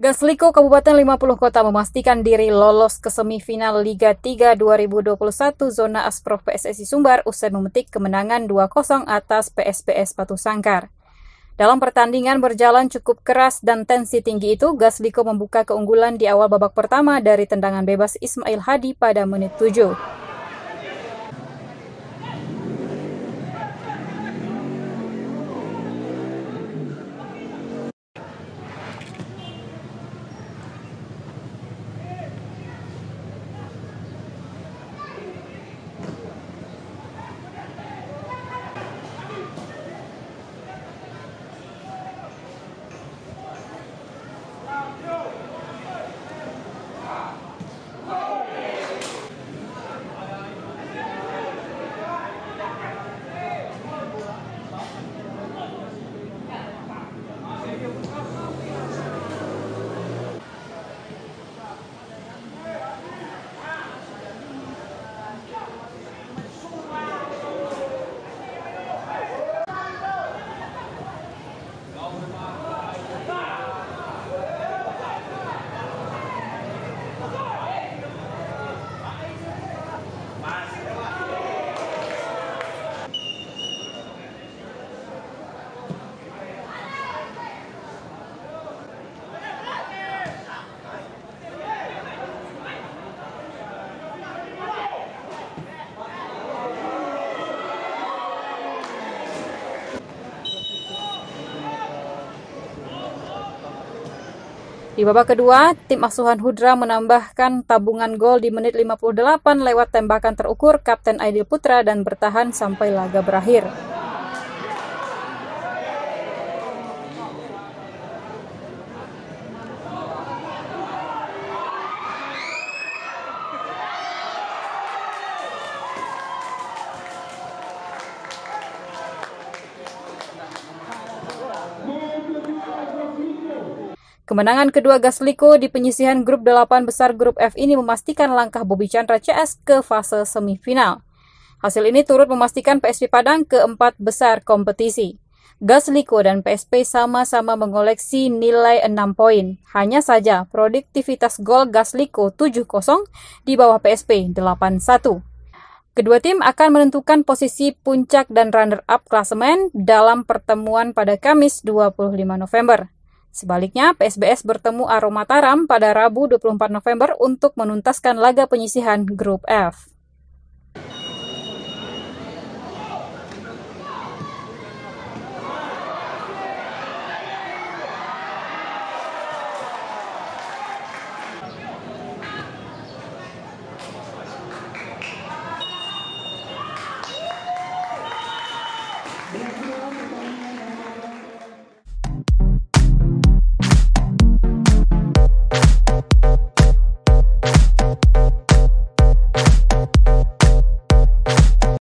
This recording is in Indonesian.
Gasliko Kabupaten 50 Kota memastikan diri lolos ke semifinal Liga 3 2021 zona Asprof PSSI Sumbar usai memetik kemenangan 2-0 atas PSPS Batu Sangkar. Dalam pertandingan berjalan cukup keras dan tensi tinggi itu, Gasliko membuka keunggulan di awal babak pertama dari tendangan bebas Ismail Hadi pada menit 7. Di babak kedua, tim asuhan Hudra menambahkan tabungan gol di menit 58 lewat tembakan terukur Kapten Aidil Putra dan bertahan sampai laga berakhir. Kemenangan kedua Gasliko di penyisihan grup 8 besar grup F ini memastikan langkah Bobby Chandra CS ke fase semifinal. Hasil ini turut memastikan PSP Padang keempat besar kompetisi. Gasliko dan PSP sama-sama mengoleksi nilai 6 poin. Hanya saja produktivitas gol Gasliko 7-0 di bawah PSP 8-1. Kedua tim akan menentukan posisi puncak dan runner-up klasemen dalam pertemuan pada Kamis 25 November. Sebaliknya, PSBS bertemu Aro Mataram pada Rabu 24 November untuk menuntaskan laga penyisihan grup F.